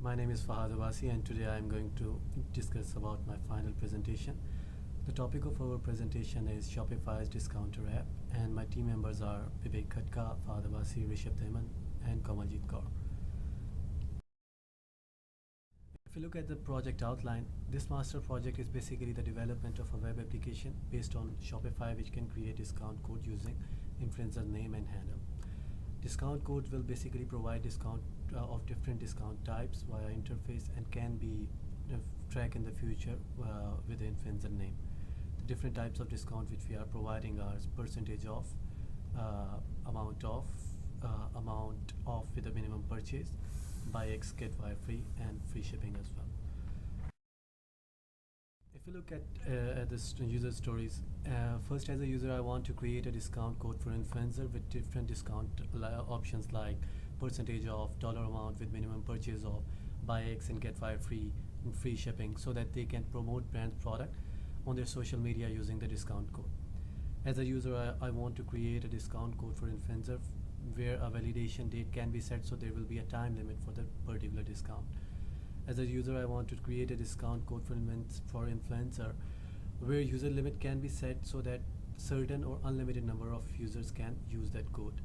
My name is Fahad Awasi, and today I am going to discuss about my final presentation. The topic of our presentation is Shopify's discounter app, and my team members are Vivek Khatka, Fahad Awasi, Rishabh Theman, and Kamaljeet Kaur. If you look at the project outline, this master project is basically the development of a web application based on Shopify, which can create discount code using influencer name and handle. Discount codes will basically provide discount of different discount types via interface and can be tracked in the future with the influencer name. The different types of discount which we are providing are percentage off, amount off, amount off with a minimum purchase, buy X get Y free, and free shipping as well. If you look at the user stories, first as a user, I want to create a discount code for influencer with different discount options like percentage off, dollar amount with minimum purchase of, buy X and get Y free, and free shipping, so that they can promote brand product on their social media using the discount code. As a user, I want to create a discount code for influencer where a validation date can be set, so there will be a time limit for the particular discount. As a user, I want to create a discount code for influencer where user limit can be set so that certain or unlimited number of users can use that code.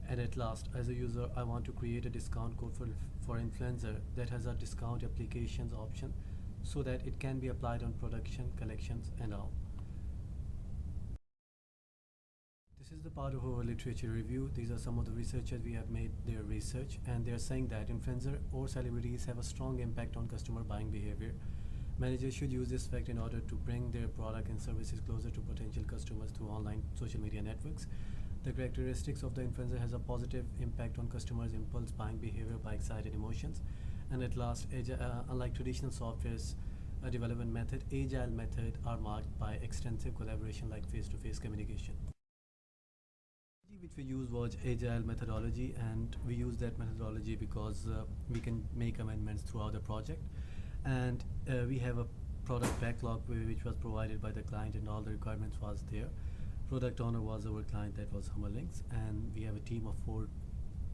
And at last, as a user, I want to create a discount code for influencer that has a discount applications option so that it can be applied on production, collections, and all. This is the part of our literature review. These are some of the researchers we have made their research, and they are saying that influencer or celebrities have a strong impact on customer buying behavior. Managers should use this fact in order to bring their product and services closer to potential customers through online social media networks. The characteristics of the influencer has a positive impact on customers' impulse buying behavior by excited emotions. And at last, unlike traditional software's development method, agile method are marked by extensive collaboration like face-to-face communication. Which we use was agile methodology, and we use that methodology because we can make amendments throughout the project, and we have a product backlog which was provided by the client, and all the requirements was there. Product owner was our client, that was Hummerlinks, and we have a team of 4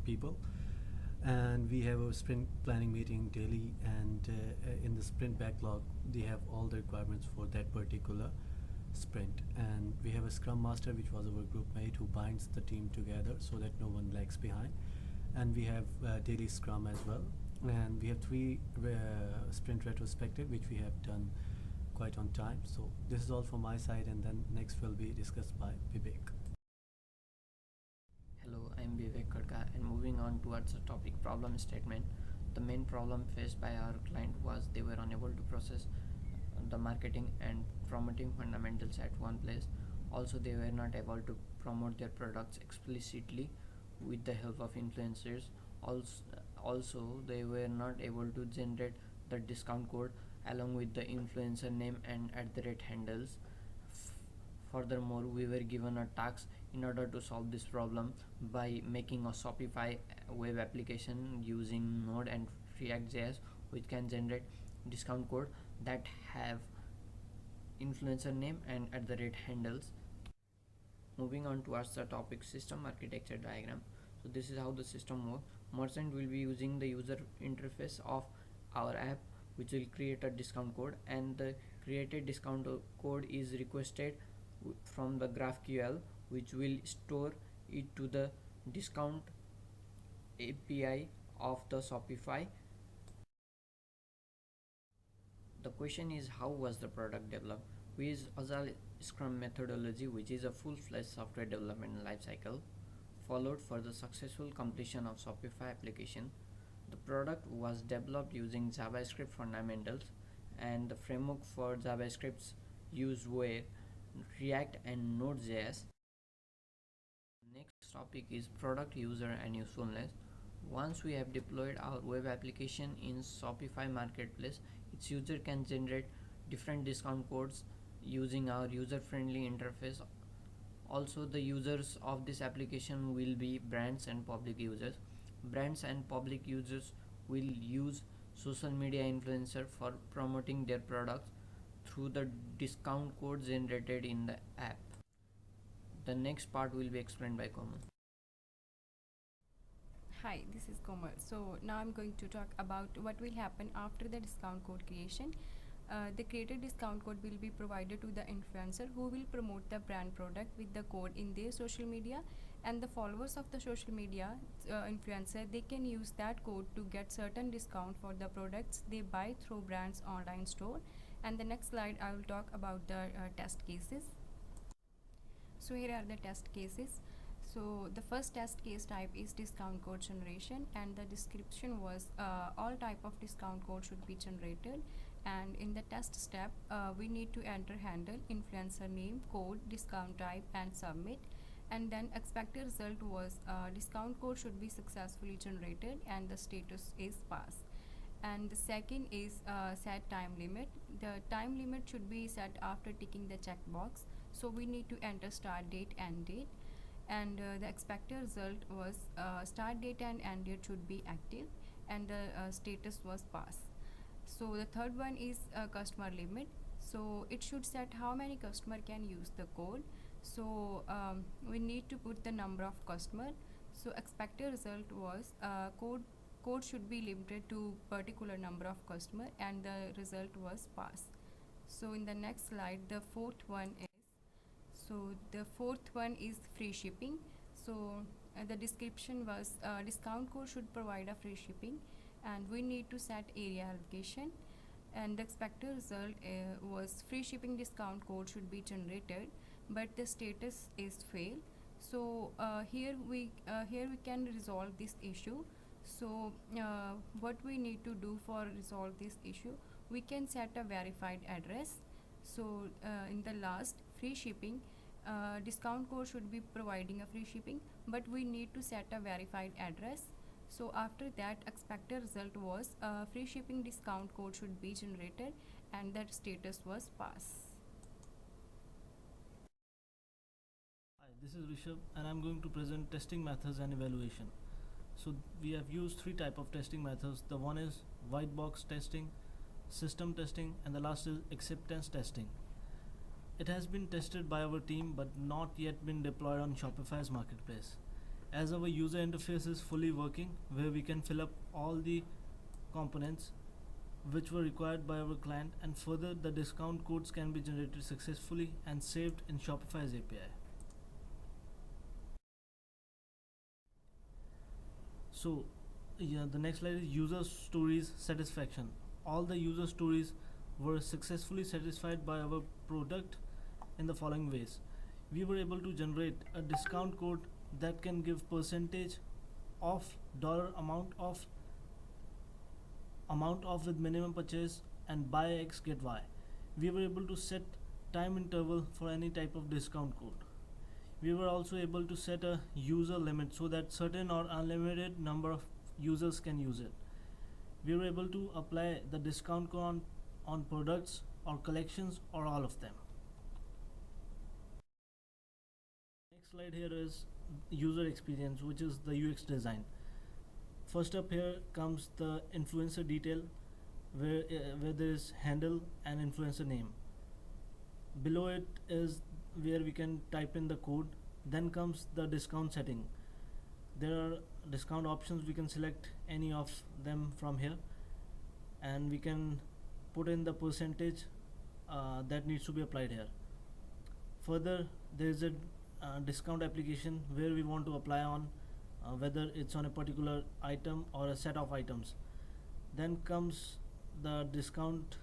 people, and we have a sprint planning meeting daily, and in the sprint backlog they have all the requirements for that particular sprint. And we have a scrum master, which was our group mate, who binds the team together so that no one lags behind. And we have daily scrum as well, and we have 3 sprint retrospective which we have done quite on time. So this is all from my side, and then next will be discussed by Vivek. Hello, I am Vivek Khatka, and moving on towards the topic problem statement. The main problem faced by our client was they were unable to process the marketing and promoting fundamentals at one place. Also, they were not able to promote their products explicitly with the help of influencers. Also, they were not able to generate the discount code along with the influencer name and @ handles. Furthermore, we were given a task in order to solve this problem by making a Shopify web application using Node and React.js, which can generate discount code that have influencer name and @ handles. Moving on towards the topic system architecture diagram. So this is how the system works. Merchant will be using the user interface of our app, which will create a discount code, and the created discount code is requested from the GraphQL, which will store it to the discount API of the Shopify. The question is, how was the product developed? We use Agile Scrum methodology, which is a full-fledged software development lifecycle followed for the successful completion of Shopify application. The product was developed using JavaScript fundamentals, and the framework for JavaScripts used were React and Node.js. Next topic is product user and usefulness. Once we have deployed our web application in Shopify Marketplace, its user can generate different discount codes using our user-friendly interface. Also, the users of this application will be brands and public users. Brands and public users will use social media influencer for promoting their products through the discount code generated in the app. The next part will be explained by Komal. Hi, this is Komal. So now I'm going to talk about what will happen after the discount code creation. The created discount code will be provided to the influencer who will promote the brand product with the code in their social media, and the followers of the social media influencer, they can use that code to get certain discount for the products they buy through brand's online store. And the next slide I will talk about the test cases. So here are the test cases. So the first test case type is discount code generation, and the description was all type of discount code should be generated. And in the test step, we need to enter handle, influencer name, code, discount type, and submit. And then expected result was discount code should be successfully generated, and the status is pass. And the second is set time limit. The time limit should be set after ticking the checkbox, so we need to enter start date and date. And the expected result was start date and end date should be active, and the status was pass. So the third one is customer limit. So it should set how many customer can use the code. So we need to put the number of customer. So expected result was code should be limited to particular number of customer, and the result was pass. So in the next slide, the fourth one is, so the fourth one is free shipping. So the description was discount code should provide a free shipping, and we need to set area allocation. And the expected result was free shipping discount code should be generated, but the status is fail. So here we can resolve this issue. So what we need to do for resolve this issue, we can set a verified address. So in the last free shipping, discount code should be providing a free shipping, but we need to set a verified address. So after that, expected result was free shipping discount code should be generated, and that status was pass. Hi, this is Rishabh, and I'm going to present testing methods and evaluation. So we have used three type of testing methods. The one is white box testing, system testing, and the last is acceptance testing. It has been tested by our team but not yet been deployed on Shopify's marketplace. As our user interface is fully working, where we can fill up all the components which were required by our client, and further the discount codes can be generated successfully and saved in Shopify's API. So yeah, the next slide is user stories satisfaction. All the user stories were successfully satisfied by our product in the following ways. We were able to generate a discount code that can give percentage of dollar amount of with minimum purchase and buy X get Y. We were able to set time interval for any type of discount code. We were also able to set a user limit so that certain or unlimited number of users can use it. We were able to apply the discount code on products or collections or all of them. Next slide here is user experience, which is the UX design. First up here comes the influencer detail, where there is handle and influencer name. Below it is where we can type in the code. Then comes the discount setting. There are discount options. We can select any of them from here, and we can put in the percentage that needs to be applied here. Further, there is a discount application where we want to apply on, whether it's on a particular item or a set of items. Then comes the discount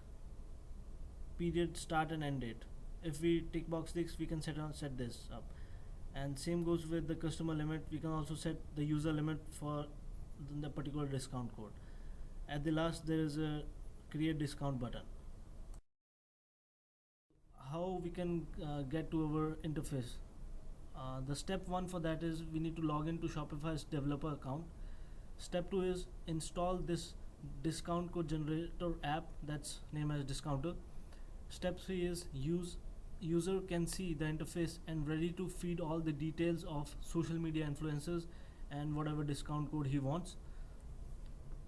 period start and end date. If we tick box this, we can set this up. And same goes with the customer limit. We can also set the user limit for the particular discount code. At the last, there is a create discount button. How we can get to our interface? The step one for that is we need to log into Shopify's developer account. Step two is install this discount code generator app that's named as Discounter. Step three is user can see the interface and ready to feed all the details of social media influencers and whatever discount code he wants.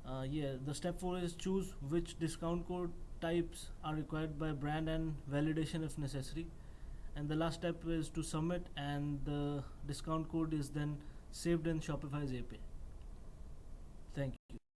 The step 4 is choose which discount code types are required by brand and validation if necessary. And the last step is to submit, and the discount code is then saved in Shopify's API. Thank you.